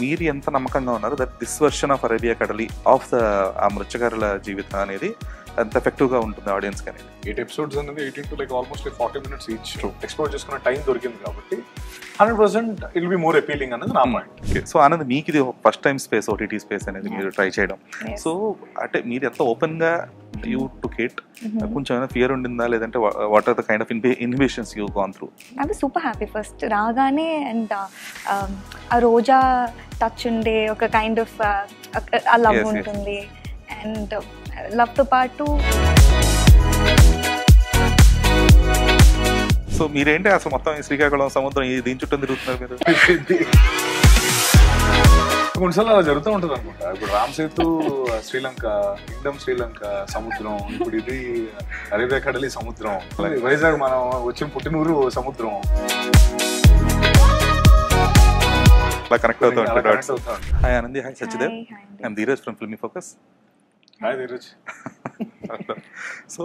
మీరు ఎంత నమ్మకంగా ఉన్నారు that this version of Arabia కడలి ఆఫ్ ద ఆ మృత్యకారుల జీవితం అనేది ఎంత ఎఫెక్టివ్గా ఉంటుంది ఆడియన్స్కి అనేది? 8 ఎపిసోడ్స్ అనేది 18 to almost 40 minutes each explore చేసుకున్న టైం దొరికింది కాబట్టి 100% it will be more appealing అనేది నా పాయింట్. సో ఆనంద్, మీకు ఇది first time space, OTT space అనేది మీరు ట్రై చేయడం, సో అంటే మీరు ఎంత ఓపెన్గా యూ టుక్ ఇట్, కొంచెం ఏమైనా ఫియర్ ఉండిందా, లేదంటే what are the kind of inhibitions you gone through? I was super happy first రాగానే. అండ్ ఆ రోజా టచ్ ఉండే ఒక కైండ్ ఆఫ్ ఆ లవ్ ఉంటుంది. అండ్ లవ్తో పాటు సో మీరేంటి అసలు మొత్తం ఈ శ్రీకాకుళం సముద్రం దీని చుట్టూ తిరుగుతున్నారు మీరు? కొన్నిసార్లు అలా జరుగుతూ ఉంటుంది అనుకుంటా. ఇప్పుడు రామ్ సేతు శ్రీలంక, కింగ్డమ్ శ్రీలంక సముద్రం, ఇప్పుడు ఇది అరేబియా కడలి సముద్రం, వైజాగ్ మనం వచ్చిన పుట్టినూరు సముద్రం, అలా కనెక్ట్ అవుతూ ఉంటారు. Hi Anandi, hi Sachidev, I'm Dheeraj from Filmy Focus. Hi Dheeraj. So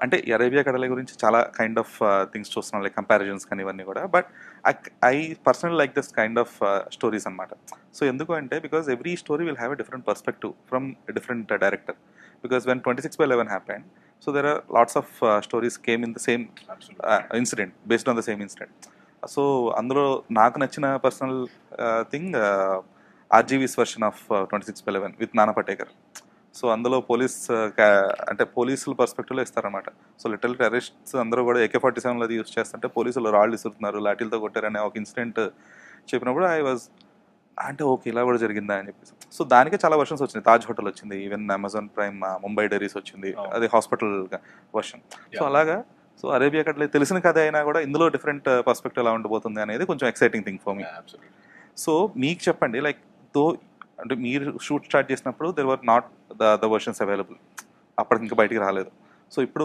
అంటే అరేబియా కడల గురించి చాలా కైండ్ ఆఫ్ థింగ్స్ చూస్తున్నాం, లైక్ కంపారిజన్స్ కానీ ఇవన్నీ కూడా. But I personal like this kind of stories అనమాట. సో ఎందుకు అంటే because every story will have a different perspective from different director. Because when 26/11 happened, so there are lots of stories came in the same incident, based on the same incident. So అందులో నాకు నచ్చిన personal thing RGV's version of 26/11 with నానా Patekar. So అందులో అంటే పోలీసుల పర్స్పెక్టివ్లో ఇస్తారనమాట. So little terrorists అందరూ కూడా AK-47 అది యూస్ చేస్తుంటే పోలీసులు రాళ్ళు ఇస్తున్నారు, లాఠీలతో కొట్టారనే ఒక ఇన్సిడెంట్ చెప్పినప్పుడు ఐ వాజ్ అంటే ఓకే, ఇలా కూడా జరిగిందా అని చెప్పేసి. సో దానికే చాలా వర్షన్స్ వచ్చింది. తాజ్ హోటల్ వచ్చింది, even Amazon prime Mumbai diaries వచ్చింది, అది హాస్పిటల్ వర్షన్. సో అలాగా సో అరేబియా కడలి తెలిసిన కథ అయినా కూడా ఇందులో డిఫరెంట్ పర్స్పెక్టివ్ ఎలా ఉండబోతుంది అనేది కొంచెం exciting thing for me. So మీకు చెప్పండి, లైక్ దో అంటే మీరు షూట్ స్టార్ట్ చేసినప్పుడు there were not the versions available, అప్పటికి ఇంకా బయటికి రాలేదు. సో ఇప్పుడు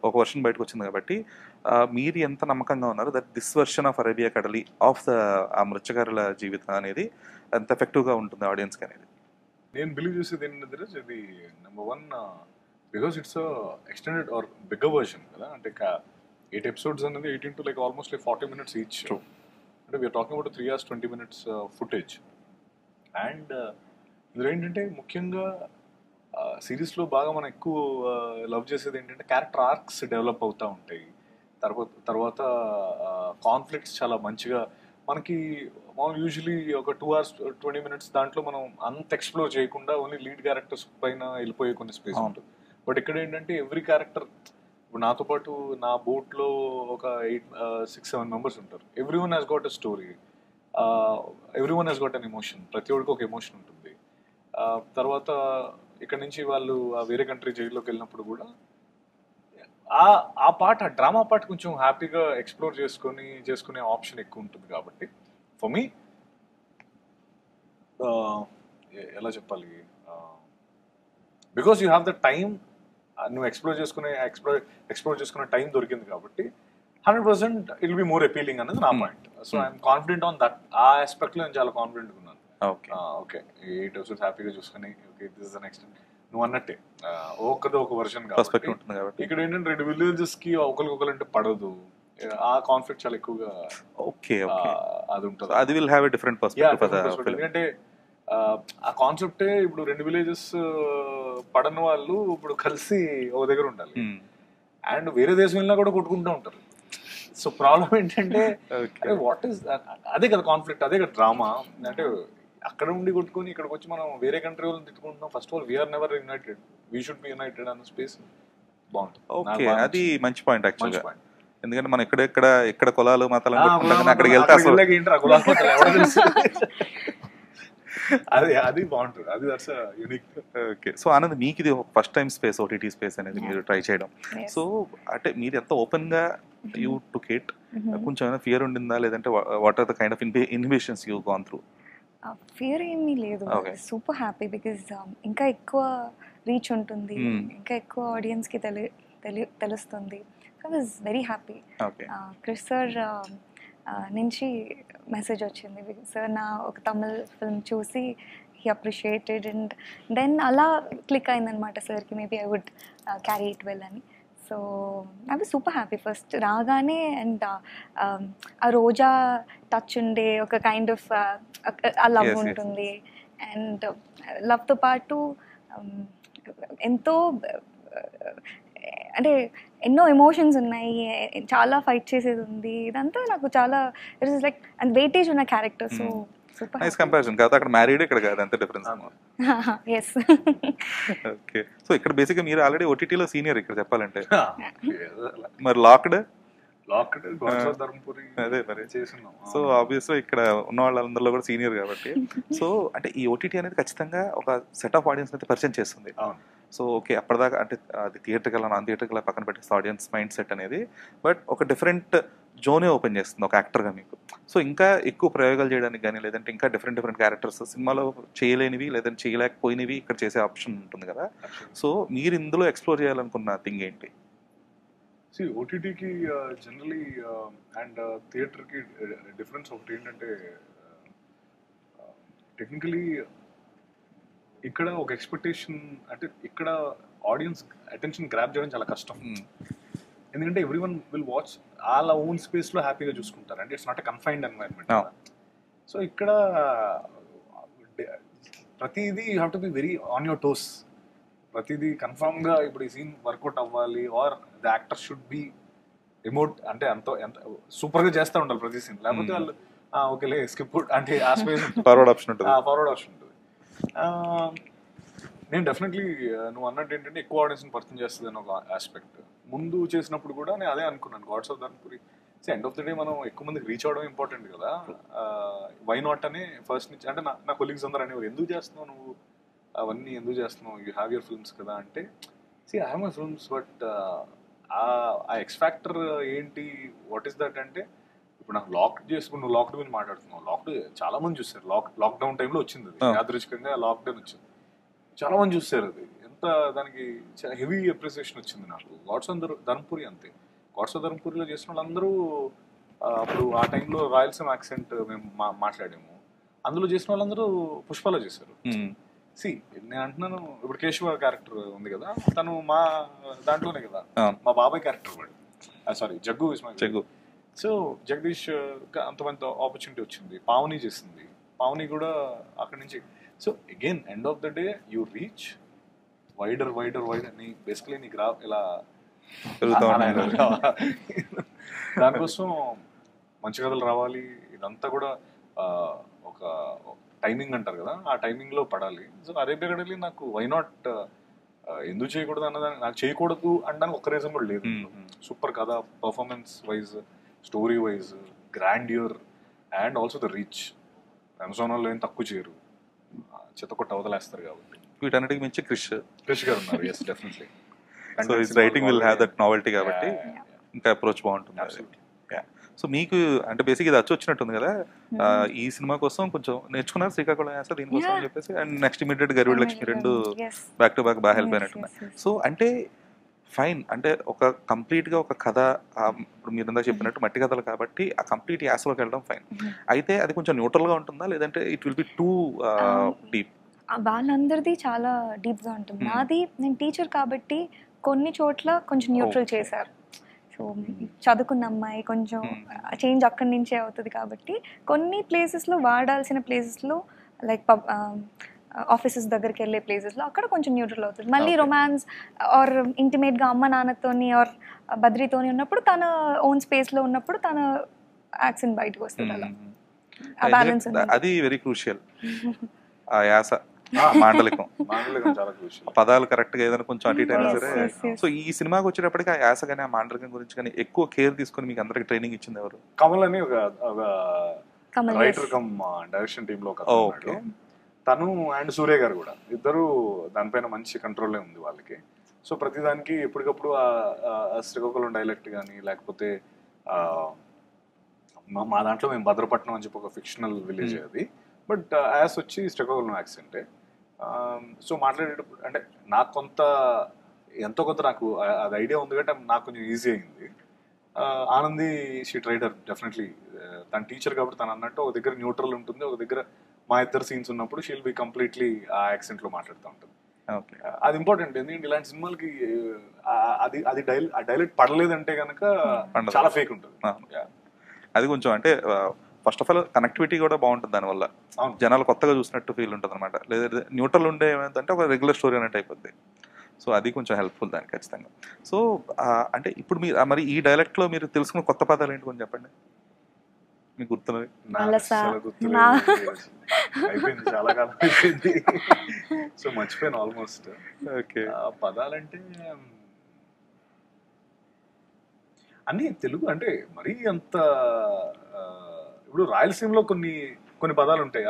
ఒక వర్షన్ బయటకు వచ్చింది కాబట్టి మీరు ఎంత నమ్మకంగా ఉన్నారు that this version of Arabia కడలి ఆఫ్ ద ఆ మృత్యకారుల జీవితం అనేది ఎంత ఎఫెక్టివ్గా ఉంటుంది ఆడియన్స్కి అనేది? నేను బిలీవ్ చేసేది ఏంటంటే ఇది number 1 because it's extended or bigger version కదా. అంటే 8 ఎపిసోడ్స్ అనేది 18 to ఆల్మోస్ట్ 40 minutes ఈచ్. అంటే we are talking about 3 hours 20 minutes footage. And ఇందులో ఏంటంటే ముఖ్యంగా సిరీస్లో బాగా మనం ఎక్కువ లవ్ చేసేది ఏంటంటే క్యారెక్టర్ ఆర్క్స్ డెవలప్ అవుతూ ఉంటాయి. తర్వాత కాన్ఫ్లిక్ట్స్ చాలా మంచిగా మనకి మామూలు యూజువలీ ఒక 2 hours 20 minutes దాంట్లో మనం అంత ఎక్స్ప్లోర్ చేయకుండా ఓన్లీ లీడ్ క్యారెక్టర్స్ పైన వెళ్ళిపోయే కొన్ని స్పేస్ ఉంటుంది. బట్ ఇక్కడ ఏంటంటే ఎవ్రీ క్యారెక్టర్, ఇప్పుడు నాతో పాటు నా బోట్లో ఒక 6-7 members ఉంటారు. Every one has got a story, every one has got an emotion. ప్రతి ఒక్కరికి ఒక ఎమోషన్ ఉంటుంది. తర్వాత ఇక్కడ నుంచి వాళ్ళు వేరే కంట్రీ జైల్లోకి వెళ్ళినప్పుడు కూడా ఆ పార్ట్, ఆ డ్రామా పార్ట్ కొంచెం హ్యాపీగా ఎక్స్ప్లోర్ చేసుకునే ఆప్షన్ ఎక్కువ ఉంటుంది. కాబట్టి ఫర్ మీ ఎలా చెప్పాలి, because you have the time, నువ్వు ఎక్స్ప్లోర్ చేసుకునే టైం దొరికింది కాబట్టి 100% it will be more appealing అనేది నా point. So I'm confident on that. ఆ ఆస్పెక్ట్ లో నేను చాలా కాన్ఫిడెంట్ ఉన్నాను. ఓకే 8 episodes హ్యాపీగా చూసుకుని okay this is the next నువ్వు అన్నట్టే ఒక వర్షన్ కాబట్టి ఇక్కడ ఏంటంటే 2 villages కి ఒకరికొకరు అంటే పడదు. ఆ కాన్ఫ్లిక్ట్ చాలా ఎక్కువగా అది ఉంటుంది. అది will have a different perspective. ఎందుకంటే ఆ కాన్సెప్టే ఇప్పుడు 2 villages పడని వాళ్ళు ఇప్పుడు కలిసి ఒక దగ్గర ఉండాలి. అండ్ వేరే దేశం వెళ్ళినా కూడా కొట్టుకుంటూ ఉంటారు. సో ప్రాబ్లం ఏంటంటే వాట్ ఈస్ అదే కదా కాన్ఫ్లిక్ట్, అదే కదా డ్రామా. అంటే అక్కడ ఉండి కొట్టుకుని ఇక్కడికి వచ్చి మనం వేరే కంట్రీ వాళ్ళని తిట్టుకుంటున్నాం. First of all we're never united, we should be united అన్న స్పేస్ బాగుంటుంది. ఓకే, అది మంచి పాయింట్ యాక్చువల్గా. ఎందుకంటే మనం ఇక్కడ కులాలు మతాలు అక్కడికి వెళ్తే అది బాగుంటుంది. అది that's unique. Okay, so Anand, మీకు ఇది first time space, OTT space అనేది మీరు ట్రై చేయడం, సో అంటే మీరు ఎంత ఓపెన్గా యూ టుక్ ఇట్, కొంచెం ఏమైనా ఫియర్ ఉండిందా, లేదంటే what are the kind of inhibitions you gone through? Fear ఏమీ లేదు. సూపర్ హ్యాపీ బికాజ్ ఇంకా ఎక్కువ రీచ్ ఉంటుంది, ఇంకా ఎక్కువ ఆడియన్స్కి తెలుస్తుంది. I was very happy. Krish sir నుంచి మెసేజ్ వచ్చింది, సార్ నా ఒక తమిళ్ ఫిల్మ్ చూసి హీ అప్రిషియేటెడ్ అండ్ దెన్ అలా క్లిక్ అయిందనమాట సార్కి, maybe I would carry it well అని. So I was super happy first రాగానే. అండ్ ఆ రోజా టచ్ ఉండే ఒక కైండ్ ఆఫ్ ఆ లవ్ ఉంటుంది. అండ్ లవ్తో పాటు ఎంతో అంటే ఎన్నో ఎమోషన్స్ ఉన్నాయి, చాలా ఫైట్ చేసేది ఉంది. ఇదంతా నాకు చాలా it is like and weightage ఉన్న character. So super nice comparison. కాదు అక్కడ మ్యారీడ్, ఇక్కడ కాదు, అంత డిఫరెన్స్. ఎస్. ఓకే. సో ఇక్కడ బేసిక్గా మీరు ఆల్రెడీ ఓటీటీలో సీనియర్ ఇక్కడ చెప్పాలంటే. మరి లాక్డ్ అదే మరి చేస్తున్నాం. సో ఆబ్వియస్గా ఇక్కడ ఉన్న వాళ్ళందరిలో కూడా సీనియర్ కాబట్టి. సో అంటే ఈ ఓటీటీ అనేది ఖచ్చితంగా ఒక సెట్ ఆఫ్ ఆడియన్స్ అయితే పరిచయం చేస్తుంది. సో ఓకే, అప్పటిదాకా అంటే అది థియేటర్కి వెళ్ళా నాన్ థియేటర్కి వెళ్ళా పక్కన పెట్టేస్తే ఆడియన్స్ మైండ్ సెట్ అనేది, బట్ ఒక డిఫరెంట్ జోనే ఓపెన్ చేస్తుంది ఒక యాక్టర్గా మీకు. సో ఇంకా ఎక్కువ ప్రయోగాలు చేయడానికి కానీ, లేదంటే ఇంకా డిఫరెంట్ క్యారెక్టర్స్ సినిమాలో చేయలేనివి లేదంటే చేయలేకపోయినవి ఇక్కడ చేసే ఆప్షన్ ఉంటుంది కదా. సో మీరు ఇందులో ఎక్స్ప్లోర్ చేయాలనుకున్న థింగ్ ఏంటి? ఓటీటీకి జనరలీ అండ్ థియేటర్కి డిఫరెన్స్ ఒకటి ఏంటంటే, టెక్నికలీ ఇక్కడ ఒక ఎక్స్పెక్టేషన్ అంటే ఇక్కడ ఆడియన్స్ అటెన్షన్ గ్రాప్ చేయడం చాలా కష్టం. ఎందుకంటే ఎవ్రీ వన్ విల్ వాచ్ వాళ్ళ ఓన్ స్పేస్లో హ్యాపీగా చూసుకుంటారు. అంటే it's not a confined environment. So ఇక్కడ ప్రతిదీ you have to be very on your toes. ప్రతిదీ కన్ఫర్మ్గా ఇప్పుడు ఈ సీన్ వర్కౌట్ అవ్వాలి, or the actor should be emote అంటే ఎంత సూపర్గా చేస్తూ ఉండాలి ప్రతి సీన్. లేకపోతే వాళ్ళు ఓకేలే స్కిప్ అంటే ఆ స్పేస్ ఫార్వర్డ్ ఆప్షన్ ఉంటుంది. నేను డెఫినెట్లీ నువ్వు అన్నట్టు ఏంటంటే ఎక్కువ ఆడియన్స్ని పరిచయం చేస్తుంది అని ఒక ఆస్పెక్ట్. ముందు చేసినప్పుడు కూడా నేను అదే అనుకున్నాను, God's of Dharmapuri end of the day మనం ఎక్కువ మందికి రీచ్ అవడం ఇంపార్టెంట్ కదా. వై నాట్ అని ఫస్ట్ నుంచి అంటే నా కొలీగ్స్ అందరూ అనేవారు, ఎందుకు చేస్తున్నావు నువ్వు అవన్నీ, ఎందుకు చేస్తున్నావు, యూ హ్యావ్ యువర్ ఫిల్మ్స్ కదా అంటే, see I have my films but ఆ ఎక్స్ ఫ్యాక్టర్ ఏంటి, వాట్ ఈస్ దట్ అంటే, ఇప్పుడు నాకు లాక్డ్ చేసుకుని నువ్వు లాక్డ్ గురించి మాట్లాడుతున్నావు. లాక్డ్ చాలా మంది చూస్తారు. లాక్డౌన్ టైంలో వచ్చింది అది, యాదృచ్ఛికంగా లాక్డౌన్ వచ్చింది, చాలా మంది చూస్తారు. అది ఎంత దానికి హెవీ అప్రిసియేషన్ వచ్చింది నాకు. గాడ్స్ ఆఫ్ ధర్మపురి అంతే. గాడ్స్ ఆఫ్ ధర్మపురిలో చేసిన వాళ్ళందరూ అప్పుడు ఆ టైంలో రాయలసీమ యాక్సెంట్ మేము మాట్లాడాము. అందులో చేసిన వాళ్ళందరూ పుష్పలో చేశారు. సి నేను అంటున్నాను, ఇప్పుడు కేశవ క్యారెక్టర్ ఉంది కదా, తను మా దాంట్లోనే కదా, మా బాబాయ్ క్యారెక్టర్ వాడు. Sorry, Jaggu is my Jaggu. So Jagadish అంతమంది ఆపర్చునిటీ వచ్చింది, పావని చేసింది, పావని కూడా అక్కడి నుంచి. So again end of the day you reach wider నీ బేసికలీ నీకు ఇలా దానికోసం మంచి కథలు రావాలి. ఇదంతా కూడా ఒక టైమింగ్ అంటారు కదా, ఆ టైమింగ్లో పడాలి. సో అరేబియా గడలి నాకు వై నాట్ ఎందుకు చేయకూడదు అన్నదాన్ని, నాకు చేయకూడదు అనడానికి ఒక్క రీజన్ కూడా లేదు. సూపర్ కథ, performance wise, story wise, grandeur and also the reach. Amazon వాళ్ళు ఏం తక్కువ చేయరు, చెత్త కొట్ట అవతలేస్తారు కాబట్టి. వీటన్నిటికి మించి క్రిష్ గారు ఉన్నారు. yes definitely. So his writing will have that novelty కాబట్టి ఇంకా అప్రోచ్ బాగుంటుంది. సో మీకు అంటే బేసిక్ ఇది వచ్చినట్టుంది కదా, ఈ సినిమా కోసం కొంచెం నేర్చుకున్నారు శ్రీకాకుళం యాస దీనికోసం అని చెప్పేసి, అండ్ నెక్స్ట్ ఇమీడియట్ గరుడ లక్ష్మి రెండు బ్యాక్ టు బ్యాక్ బాగా హెల్ప్ అయినట్టున్నాయి. సో అంటే ఫైన్, అంటే ఒక కంప్లీట్గా ఒక కథ, ఇప్పుడు మీరు ఇందాక చెప్పినట్టు మట్టి కథలు కాబట్టి ఆ కంప్లీట్ యాసలోకి వెళ్ళడం ఫైన్. అయితే అది కొంచెం న్యూట్రల్గా ఉంటుందా, లేదంటే it will be too deep? వాళ్ళందరిది చాలా డీప్గా ఉంటుంది. నాది నేను టీచర్ కాబట్టి కొన్ని చోట్ల కొంచెం న్యూట్రల్ చేశారు. సో చదువుకున్న అమ్మాయి కొంచెం చేంజ్ అక్కడి నుంచే అవుతుంది కాబట్టి కొన్ని ప్లేసెస్లో వాడాల్సిన ప్లేసెస్లో లైక్ ఆఫీసెస్ దగ్గరికి వెళ్ళే ప్లేసెస్లో అక్కడ కొంచెం న్యూట్రల్ అవుతుంది. మళ్ళీ రొమాన్స్ ఆర్ ఇంటిమేట్గా అమ్మ నాన్నతోని ఆర్ బద్రీతోని ఉన్నప్పుడు తన ఓన్ స్పేస్లో ఉన్నప్పుడు తన యాక్సెంట్ బయటకు వస్తుంది. అలా ఆ బ్యాలెన్స్ ఉంది. అది వెరీ క్రూషియల్. ఆ యాస మాండలికం పదాలు కరెక్ట్ గా ఏదైనా కొంచెం అటు ఇటు అయినా సరే. సో ఈ సినిమాకి వచ్చేటప్పటికి ఆ యాస కానీ ఆ మాండలికం గురించి కానీ ఎక్కువ కేర్ తీసుకొని మీకు అందరికి ట్రైనింగ్ ఇచ్చింది ఎవరు? కమల్ అని ఒక రైటర్ కమ్ డైరెక్షన్ టీమ్ లో తను అండ్ సూర్య గారు కూడా, ఇద్దరు దానిపైన మంచి కంట్రోల్ ఉంది వాళ్ళకి. సో ప్రతిదానికి ఎప్పటికప్పుడు శ్రీకాకుళం డైలెక్ట్ కానీ, లేకపోతే మా దాంట్లో మేము భద్రపట్నం అని చెప్పి ఒక ఫిక్షనల్ విలేజ్ అది, బట్ యాస్ వచ్చి శ్రీకాకుళం యాక్సెంటే. సో మాట్లాడేటప్పుడు అంటే నాకు ఎంతో కొంత నాకు అది ఐడియా ఉంది కాబట్టి నాకు కొంచెం ఈజీ అయింది. ఆనంది షీ ట్రైడర్ డెఫినెట్లీ, తన టీచర్ కాబట్టి తను అన్నట్టు ఒక దగ్గర న్యూట్రల్ ఉంటుంది, ఒక దగ్గర మా ఇద్దరు సీన్స్ ఉన్నప్పుడు షీల్ బి కంప్లీట్లీ ఆ యాక్సెంట్లో మాట్లాడుతూ ఉంటుంది. అది ఇంపార్టెంట్. ఎందుకంటే ఇలాంటి సినిమాలకి అది డైలెక్ట్ పడలేదంటే కనుక చాలా ఫేక్ ఉంటుంది. అది కొంచెం అంటే ఫస్ట్ ఆఫ్ ఆల్ కనెక్టివిటీ కూడా బాగుంటుంది దానివల్ల, జనాలు కొత్తగా చూసినట్టు ఫీల్ ఉంటుంది అనమాట. లేదా న్యూట్రల్ ఉండే ఏమైందంటే ఒక రెగ్యులర్ స్టోరీ అన్నట్టు అయిపోద్ది. సో అది కొంచెం హెల్ప్ఫుల్ దానికి ఖచ్చితంగా. సో అంటే ఇప్పుడు మీరు మరి ఈ డైలెక్ట్లో మీరు తెలుసుకున్న కొత్త పదాలు ఏంటి కొంచెం చెప్పండి, మీకు గుర్తున్నది. అయిపోయింది, చాలా కాలం అయిపోయింది, సో మర్చిపోయాను ఆల్మోస్ట్. ఓకే, పదాలంటే అన్ని తెలుగు అంటే మరీ అంత. ఇప్పుడు రాయలసీమలో కొన్ని పదాలు ఉంటాయి,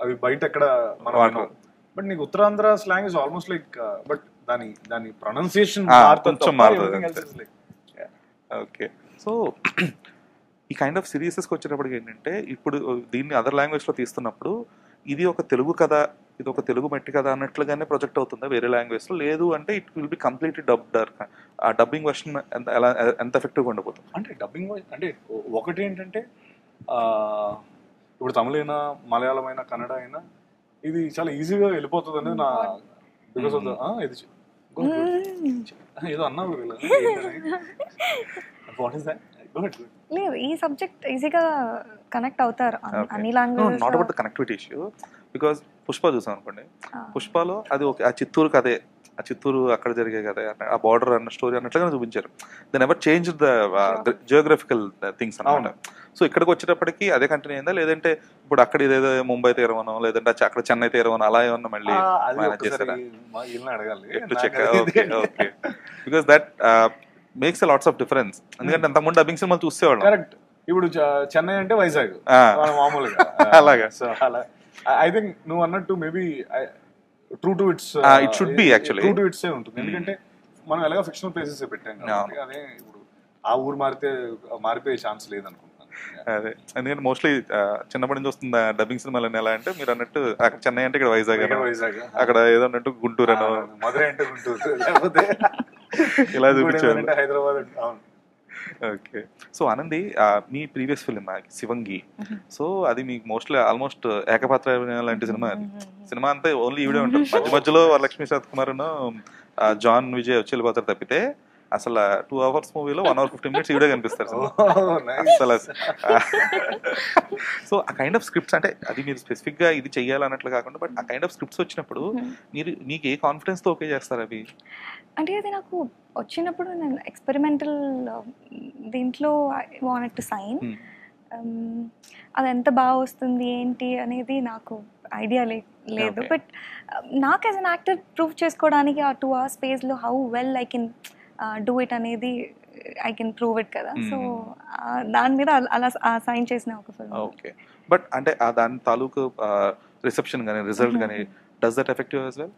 అవి బయట ఎక్కడ మనం. బట్ నీకు Uttarandhra slang is almost like, but దాని ప్రొనౌన్సియేషన్ కొంచెం మారుతుంది. ఓకే, సో ఈ కైండ్ ఆఫ్ సిరీసెస్కి వచ్చేటప్పటికి ఏంటంటే ఇప్పుడు దీన్ని అదర్ లాంగ్వేజ్లో తీస్తున్నప్పుడు ఇది ఒక తెలుగు కథ, ఇది ఒక తెలుగు మట్టి కథ అన్నట్లుగానే ప్రొజెక్ట్ అవుతుందా వేరే లాంగ్వేజ్లో? లేదు అంటే it will be completely dubbed. ఆ డబ్బింగ్ వర్షన్ ఎంత ఎఫెక్టివ్గా ఉండబోతుంది? అంటే డబ్బింగ్ అంటే ఒకటి ఏంటంటే ఇప్పుడు తమిళ అయినా మలయాళం అయినా కన్నడ అయినా ఇది చాలా ఈజీగా వెళ్ళిపోతుంది అనేది నా బికాస్ ఆఫ్ ఇది ఏదో అన్నావు లేదు, ఈ సబ్జెక్ట్ ఈజీగా కనెక్ట్ అవుతారు అన్ని languages. Not about the connectivity issue, because Pushpa చూసాం అనుకోండి, పుష్పలో అది ఓకే, ఆ చిత్తూరు కథే, ఆ చిత్తూరు అక్కడ జరిగే కదా, ఆ బార్డర్ అన్న స్టోరీ అన్నట్లుగా చూపించారు. Then ever change the geographical things అనమాట. సో ఇక్కడికి వచ్చేటప్పటికి అదే కంటిన్యూ అయిందా, లేదంటే ఇప్పుడు అక్కడ ఇదేదో ముంబై తీరవనో లేదంటే అక్కడ చెన్నై తీరవనో అలా ఏమన్నా మళ్ళీ మేనేజ్ చేశారా? Because that makes lots of difference. ఎందుకంటే అంతకుముందు డబ్బింగ్ సినిమాలు చూసేవాళ్ళం. కరెక్ట్, ఇప్పుడు చెన్నై అంటే వైజాగ్ మామూలుగా అలాగా. సో అలా ఐ థింక్ నువ్వు అన్నట్టు maybe true to it's it should be actually true to it's ఉంటుంది. ఎందుకంటే మనం ఎలాగో ఫిక్షనల్ ప్లేసెస్ పెట్టాం కాబట్టి అదే ఇప్పుడు ఆ ఊరు మారిపోయే ఛాన్స్ లేదనుకుంటున్నాను. అదే, ఎందుకంటే మోస్ట్లీ చిన్నప్పటి నుంచి వస్తుంది డబ్బింగ్ సినిమాలు ఎలా అంటే మీరు అన్నట్టు అక్కడ చెన్నై అంటే ఇక్కడ వైజాగ్, అక్కడ ఏదో అన్నట్టు గుంటూరు అనో, మధురై అంటే గుంటూరు, లేకపోతే ఇలా చూపించారు హైదరాబాద్. ఓకే, సో ఆనంది మీ ప్రీవియస్ ఫిల్మ్ శివంగి, సో అది మీకు మోస్ట్లీ ఆల్మోస్ట్ ఏకపాత్ర లాంటి సినిమా అంతా ఓన్లీ ఈవిడే ఉంటారు. మధ్య మధ్యలో వరలక్ష్మి శరత్కుమార్ జాన్ విజయ్ వచ్చి వెళ్ళిపోతారు తప్పితే అసలు 2 hours మూవీలో 1 hour 15 minutes ఈవిడే కనిపిస్తారు అసలు. సో ఆ కైండ్ ఆఫ్ స్క్రిప్ట్స్ అంటే అది మీరు స్పెసిఫిక్ గా ఇది చెయ్యాలన్నట్లు కాకుండా, బట్ ఆ కైండ్ ఆఫ్ స్క్రిప్ట్స్ వచ్చినప్పుడు మీకు ఏ కాన్ఫిడెన్స్ తో ఓకే చేస్తారు అవి? అంటే అది నాకు వచ్చినప్పుడు నేను ఎక్స్పెరిమెంటల్ దీంట్లో ఐ వాంటెడ్ టు సైన్. అది ఎంత బాగా వస్తుంది ఏంటి అనేది నాకు ఐడియా లేదు. బట్ నాకు యాజ్ అన్ యాక్టర్ ప్రూవ్ చేసుకోవడానికి ఆ 2 hours స్పేస్లో how well I can do it అనేది ఐ కెన్ ప్రూవ్ ఇట్ కదా. సో దాని మీద అలా సైన్ చేసిన ఒక ఫిల్మ్. ఓకే, బట్ అంటే దాని తాలూకు రిసెప్షన్ కానీ రిజల్ట్ కానీ does that effect you as well?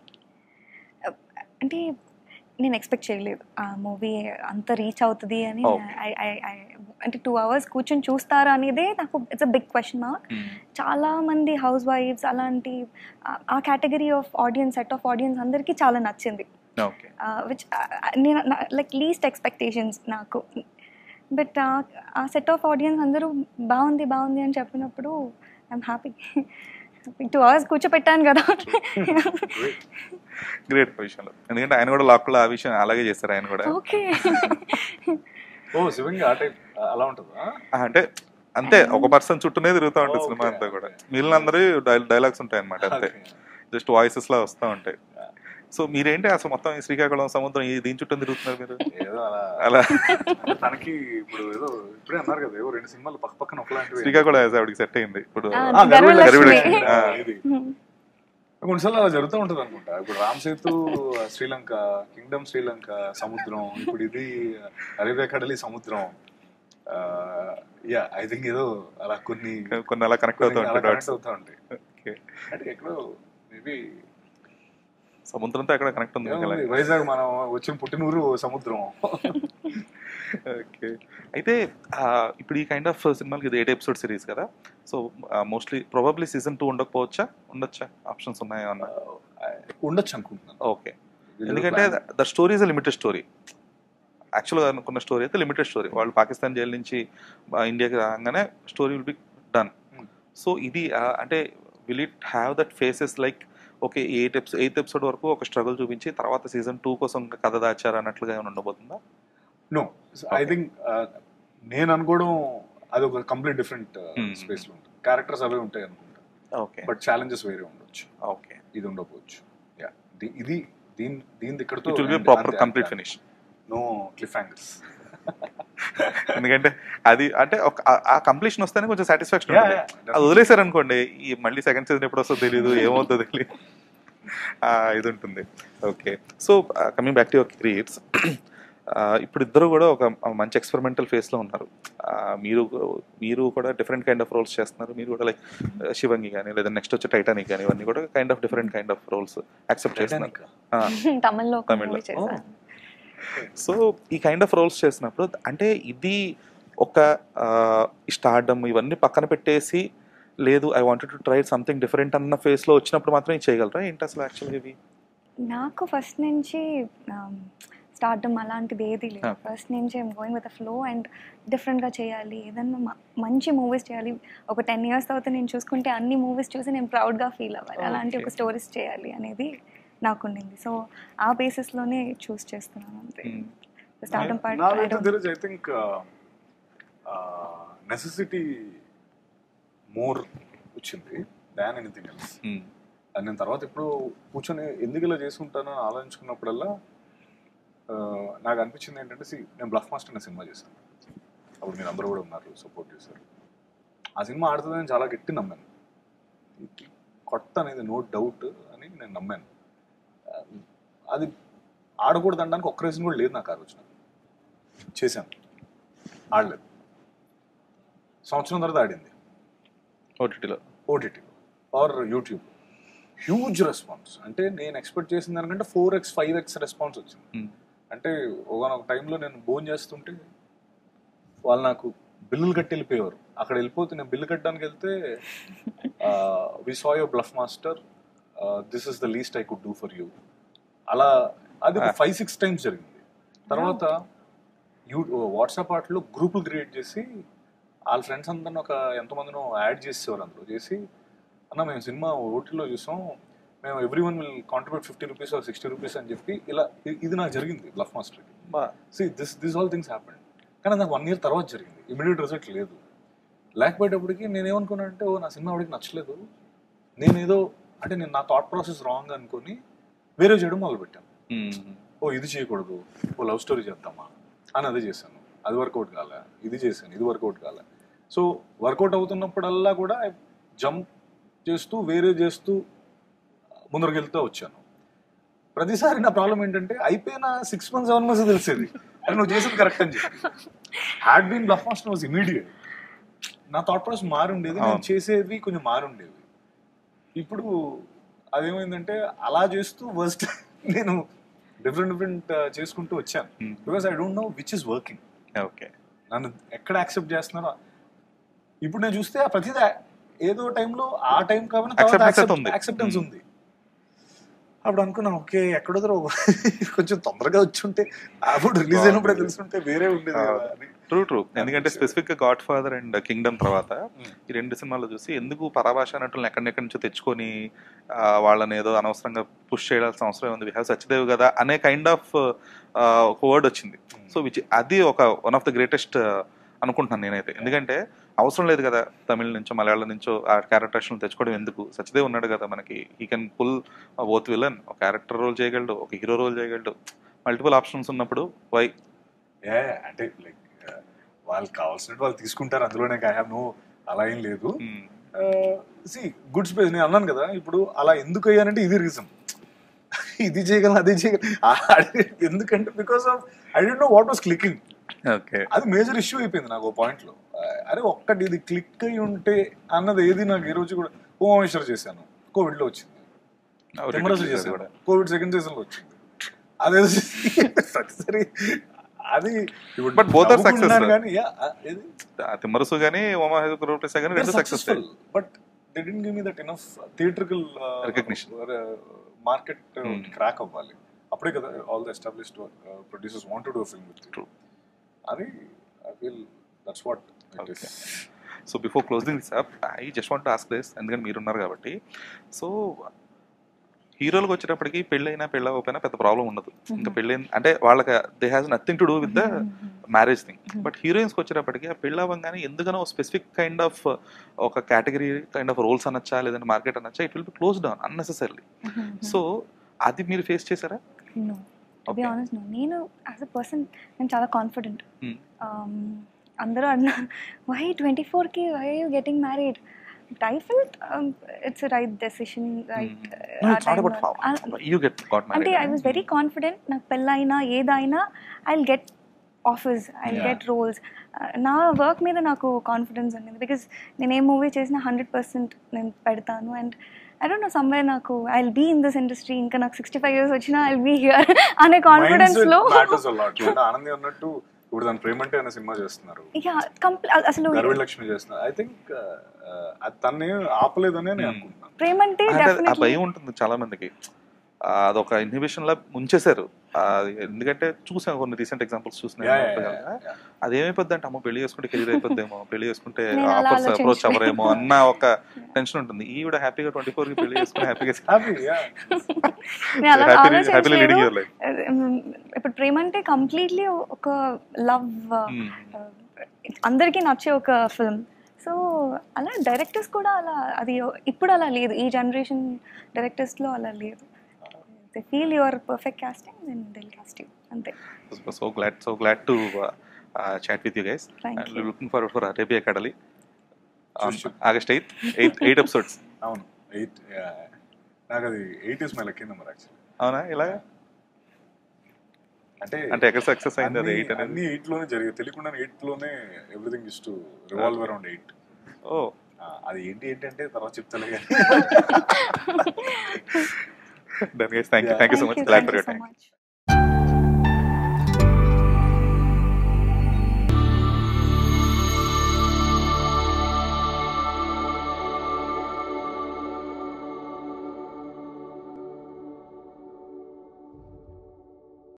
అంటే నేను ఎక్స్పెక్ట్ చేయలేదు ఆ మూవీ అంత రీచ్ అవుతుంది అని. అంటే 2 hours కూర్చొని చూస్తారా అనేదే నాకు it's a big question mark. చాలా మంది హౌస్ వైఫ్స్ అలాంటి ఆ category of audience, set of audience అందరికీ చాలా నచ్చింది. విచ్ నేను లైక్ లీస్ట్ ఎక్స్పెక్టేషన్స్ నాకు. బట్ ఆ సెట్ ఆఫ్ ఆడియన్స్ అందరూ బాగుంది అని చెప్పినప్పుడు ఐఎమ్ హ్యాపీ. 2 hours కూర్చోపెట్టాను కదా. గ్రేట్ పొజిషన్, ఎందుకంటే ఆయన కూడా లాక్లో ఆ విషయం అలాగే చేస్తారు ఆయన కూడా. ఓకే, శివంగి ఆ టైప్ అలా ఉంటుందా? అంటే అంతే, ఒక పర్సన్ చుట్టూనే తిరుగుతూ ఉంటుంది సినిమా అంతా కూడా. మిగిలిన అందరూ డైలాగ్స్ ఉంటాయి అనమాట, అంతే జస్ట్ వాయిసెస్ లా వస్తూ ఉంటాయి. సో మీరేంటి అసలు మొత్తం శ్రీకాకుళం సముద్రం దీని చుట్టూ తిరుగుతున్నారు మీరు? ఏదో అలా తనకి ఇప్పుడు ఏదో ఇప్పుడే అన్నారు కదా, ఏవో 2 సినిమాలు పక్కన ఒకలాంటివి. శ్రీకాకుళం ఆవిడకి సెట్ అయింది ఇప్పుడు. కొన్నిసార్లు అలా జరుగుతూ ఉంటుంది అనుకుంటా. ఇప్పుడు రామ్ సేతు శ్రీలంక, కింగ్డమ్ శ్రీలంక సముద్రం, ఇప్పుడు ఇది అరేబియా కడలి సముద్రం. యా ఐ థింక్ ఏదో అలా కొన్ని అలా కనెక్ట్ అవుతూ ఉంటాయి. అంటే ఎక్కడో మేబీ సముద్రంతో ఎక్కడ కనెక్ట్ ఉంది. వైజాగ్ మనం వచ్చిన పుట్టినూరు సముద్రం. ఓకే, అయితే ఇప్పుడు ఈ కైండ్ ఆఫ్ సినిమాలకి ఇది 8 episode సిరీస్ కదా. సో మోస్ట్లీ ప్రాబబ్లీ సీజన్ 2 ఉండొచ్చా? ఆప్షన్స్ ఉన్నాయా? ఉండొచ్చు అనుకుంటున్నాను. ఓకే, ఎందుకంటే the story is a limited story. యాక్చువల్గా అనుకున్న స్టోరీ అయితే లిమిటెడ్ స్టోరీ. వాళ్ళు పాకిస్తాన్ జైలు నుంచి ఇండియాకి రాగానే story will be done. So ఇది అంటే will it have that faces like okay eighth episode వరకు ఒక స్ట్రగుల్ చూపించి తర్వాత సీజన్ 2 కోసం కథ దాచారు అన్నట్లుగా ఏమైనా ఉండబోతుందా? నో, ఐ థింక్ నేను అనుకోవడం అది ఒక కంప్లీట్ డిఫరెంట్ స్పేస్ లో ఉంటుంది. క్యారెక్టర్స్ అవే ఉంటాయి అనుకుంటా. ఓకే, బట్ ఛాలెంజెస్ వేరే ఉండొచ్చు. ఓకే, ఇది ఉండకపోవచ్చు. యా, ఇది దీని ఇక్కడతో it will be proper complete finish, no cliffhangers. ఎందుకంటే అది అంటే ఆ కంప్లీషన్ వస్తేనే కొంచెం సాటిస్ఫాక్షన్ ఉంటుంది. అది వదిలేసారు అనుకోండి, ఈ మళ్ళీ సెకండ్ సీజన్ ఎప్పుడు వస్తుందో తెలియదు, ఏమవుతుందో తెలియదు, ఇది ఉంటుంది. Okay, so coming back to your careers, ఇప్పుడు ఇద్దరు కూడా ఒక మంచి ఎక్స్పెరిమెంటల్ ఫేస్లో ఉన్నారు. మీరు కూడా డిఫరెంట్ కైండ్ ఆఫ్ రోల్స్ చేస్తున్నారు. మీరు కూడా లైక్ శివంగి కానీ లేదా నెక్స్ట్ వచ్చే టైటానిక్ కానీ ఇవన్నీ కూడా kind of different kind of roles accept చేస్తున్నారు తమిళ్లో. సో ఈ కైండ్ ఆఫ్ రోల్స్ చేసినప్పుడు అంటే ఇది ఒక స్టార్డమ్ ఇవన్నీ పక్కన పెట్టేసి లేదు I wanted to try something different అన్న ఫేస్లో వచ్చినప్పుడు మాత్రమే చేయగలరా ఏంటి అసలు యాక్చువల్గా ఇవి? నాకు ఫస్ట్ నుంచి స్టార్డమ్ అలాంటిది ఏది లేదు. ఫస్ట్ నుంచి I'm going with the flow and డిఫరెంట్గా చేయాలి, ఏదన్నా మంచి మూవీస్ చేయాలి. ఒక 10 years తర్వాత నేను చూసుకుంటే అన్ని మూవీస్ చూసి నేను ప్రౌడ్గా ఫీల్ అవ్వాలి, అలాంటి ఒక స్టోరీస్ చేయాలి అనేది నాకు ఉండింది. సో ఆ బేసిస్లోనే చూస్ చేస్తున్నాను అంతే. Stardom part I think necessity more వచ్చింది దాన్ ఎనీథింగ్ ఎల్స్. అది నేను తర్వాత ఇప్పుడు కూర్చొని ఎందుకు ఇలా చేసుకుంటానో ఆలోచించుకున్నప్పుడల్లా నాకు అనిపించింది ఏంటంటే, నేను బ్లఫ్ మాస్టర్ అనే సినిమా చేశాను. అప్పుడు మీరు అందరూ కూడా ఉన్నారు, సపోర్ట్ చేశారు. ఆ సినిమా ఆడుతుందని చాలా గట్టి నమ్మాను. కొత్త అనేది నో డౌట్ అని నేను నమ్మాను. అది ఆడకూడదు అనడానికి ఒక్క రీజన్ కూడా లేదు నాకు. ఆ రోజున చేశాను, ఆడలేదు. సంవత్సరం తర్వాత ఆడింది ఓటీటీలో ఆర్ యూట్యూబ్. Huge response. అంటే నేను ఎక్స్పెక్ట్ చేసిన దానికంటే 4x 5x రెస్పాన్స్ వచ్చింది. అంటే ఒకనొక టైంలో నేను భోజనం చేస్తుంటే వాళ్ళు నాకు బిల్లులు కట్టి వెళ్ళిపోయేవారు. అక్కడ వెళ్ళిపోతే నేను బిల్లు కట్టడానికి వెళ్తే we saw your bluff master, this is the least I could do for you. అలా అది 5-6 times జరిగింది. తర్వాత వాట్సాప్ వాటిలో గ్రూపులు క్రియేట్ చేసి వాళ్ళ ఫ్రెండ్స్ అందరిని ఒక ఎంతమందినో యాడ్ చేసేవారు. అందులో చేసి అన్న మేము సినిమా ఓటీలో చూసాం, మేము every one will contribute 50 rupees or 60 rupees అని చెప్పి ఇలా ఇది నాకు జరిగింది బ్లఫ్ మాస్టర్కి. This all things happened. కానీ నాకు 1 year తర్వాత జరిగింది, ఇమీడియట్ రిజల్ట్ లేదు. లేకపోయేటప్పటికి నేనేమనుకున్నానంటే నా సినిమా వాడికి నచ్చలేదు, నేనేదో అంటే నేను నా థాట్ ప్రాసెస్ రాంగ్ అనుకుని వేరే చేయడం మొదలుపెట్టాను. ఇది చేయకూడదు, లవ్ స్టోరీ చేద్దామా అని అదే చేశాను. అది వర్కౌట్ కాలే, ఇది చేశాను, ఇది వర్కౌట్ కాలే. సో వర్కౌట్ అవుతున్నప్పుడల్లా కూడా జంప్ చేస్తూ వేరే చేస్తూ ముందరకెళ్తూ వచ్చాను. ప్రతిసారి నా ప్రాబ్లం ఏంటంటే అయిపోయిన 6 months 7 months తెలిసేది అది నువ్వు చేసేది కరెక్ట్ అని చెప్పి. Had been bluff master was immediate. నా థాట్ ప్రాసెస్ మారి ఉండేది, నేను చేసేది కొంచెం మారి ఉండేవి. ఇప్పుడు అదేమైందంటే అలా చేస్తూ వర్స్ట్ నేను డిఫరెంట్ చేసుకుంటూ వచ్చాను. Because I don't know which is working. Okay, నన్ను ఎక్కడ యాక్సెప్ట్ చేస్తున్నారో ఇప్పుడు నేను చూస్తే ప్రతిదీ ఏదో టైంలో ఆ టైం కాబట్టి యాక్సెప్టెన్స్ ఉంది. అప్పుడు అనుకున్నాను ఓకే ఎక్కడో కొంచెం తొందరగా వచ్చి ఉంటే అప్పుడు రిలీజ్ అయినప్పుడే తెలుసుంటే వేరే ఉండేది. ట్రూ. ఎందుకంటే స్పెసిఫిక్ గా గాడ్ ఫాదర్ అండ్ కింగ్డమ్ తర్వాత ఈ 2 సినిమాలు చూసి ఎందుకు పరాభాష నటులను ఎక్కడెక్కడి నుంచో తెచ్చుకొని వాళ్ళని ఏదో అనవసరంగా పుష్ చేయాల్సిన అవసరం ఉంది, వి హ్యావ్ సత్యదేవ్ కదా అనే కైండ్ ఆఫ్ ఒక వర్డ్ వచ్చింది. సో అది ఒక వన్ ఆఫ్ ద గ్రేటెస్ట్ అనుకుంటున్నాను నేనైతే. ఎందుకంటే అవసరం లేదు కదా తమిళ నుంచో మలయాళం నుంచో ఆ క్యారెక్టర్స్ని తెచ్చుకోవడం ఎందుకు, సత్యదేవ్ ఉన్నాడు కదా మనకి, he can pull both villain, ఒక క్యారెక్టర్ రోల్ చేయగలడు, ఒక హీరో రోల్ చేయగలడు, మల్టిపుల్ ఆప్షన్స్ ఉన్నప్పుడు వై అంటే లైక్ వాళ్ళకి కావాల్సినట్టు వాళ్ళు తీసుకుంటారు, అందులోనే ఐ హావ్ నో అలా ఏం లేదు. గుడ్ స్పేస్ నేను అన్నాను కదా, ఇప్పుడు అలా ఎందుకు అయ్యానంటే ఇది రీజన్, ఇది చేయగలను అది చేయగలను ఎందుకంటే because of I don't know what was clicking. అది మేజర్ ఇష్యూ అయిపోయింది నాకు పాయింట్ లో. అరే ఒక్కటి ఇది క్లిక్ అయి ఉంటే అన్నది ఏది నాకు ఈ రోజు కూడా ఉమామేశ్వర్ చేశాను, కోవిడ్ లో వచ్చింది, చేశాను కోవిడ్ సెకండ్ సీజన్ లో వచ్చింది, అదే సరే అది బట్ బోత్ ఆర్ సక్సెస్ గాని తిమ్మరసు గాని ఉమామేశ్వర్ గాని రెండు successful. But they didn't give me that enough theatrical recognition. Market crack అవ్వాలి, అప్పుడే కదా all the established producers want to do a film with you. అది I feel that's what it is. So before closing this up I just want to ask this, ఎందుకంటే మీరున్నారు కాబట్టి. So హీరోలకు వచ్చేటప్పటికి పెళ్ళైనా పెళ్ళకపోయినా పెద్ద ప్రాబ్లం ఉండదు. ఇంకా పెళ్ళైన అంటే వాళ్ళకి they has nothing to do with the marriage thing. But హీరోయిన్స్కి వచ్చేటప్పటికి ఆ పెళ్ళవగానే ఎందుకనో స్పెసిఫిక్ కైండ్ ఆఫ్ ఒక కేటగిరీ కైండ్ ఆఫ్ రోల్స్ అనొచ్చా లేదంటే మార్కెట్ అనొచ్చా, it will be close down unnecessary. So అది మీరు ఫేస్ చేశారా? To be honest no. నేను యాజ్ అ పర్సన్ నేను చాలా కాన్ఫిడెంట్. అందరూ అన్నా వై 24కి why you getting married? I felt it's a right decision, right? No, it's not about how you got married. Ante I was very confident. Nak pellaina edaina I'll get offers, I'll get roles. Na work meeda naku confidence undi because nenu em movie chesina 100% nenu pedtanu, and I don't know, somewhere naku I'll be in this industry inka nak 65 years vachina I'll be here ane confidence lo matters a lot. Anandi annattu ఇప్పుడు దాని ప్రేమంటే అనే cinema చేస్తున్నారు, అసలు గర్వీ లక్ష్మి చేస్తున్నారు. I think తన్ని ఆపలేదని నేను అనుకుంటున్నాను. ప్రేమంటే ఆ భయం ఉంటుంది చాలా మందికి, అదొక ఇన్హిబిషన్ లా ఉంచేశారు. ఎందుకంటే చూసాం కొన్ని రీసెంట్ ఎగ్జాంపుల్స్ చూసినా, అదేమైపోద్ది అంటే అమ్మో పెళ్లి చేసుకుంటే కెరీర్ అయిపోద్దేమో, పెళ్లి చేసుకుంటే ఆఫర్స్ అప్రోచ్ అవ్వరేమో అన్న ఒక టెన్షన్ ఉంటుంది. ఈవిడ హ్యాపీగా 24కి పెళ్లి చేసుకుని హ్యాపీగా లీడింగ్ యువర్ లైఫ్. ఇప్పుడు ప్రేమ అంటే కంప్లీట్లీ ఒక లవ్, అందరికీ నచ్చే ఒక ఫిల్మ్. సో అలా డైరెక్టర్స్ కూడా అలా, అది ఇప్పుడు అలా లేదు, ఈ జనరేషన్ డైరెక్టర్స్లో అలా లేదు. They feel you are perfect casting, then they'll cast you. Ante. So glad to chat with you guys. Thank and you. Looking forward for Arabia Kadali on August 8th. 8 episodes. అవును 8. నాకు అది 8 is my lucky number actually. అవునా? ఇలా అంటే ఎక్కడ success అయింది అది 8 అనేది? అన్ని 8 లోనే జరిగాయి, తెలియకుండా 8 లోనే everything is to revolve around 8. ఓ అది ఏంటి అంటే తర్వాత చెప్తాను. Then guys, thank you so much. Glad for your time.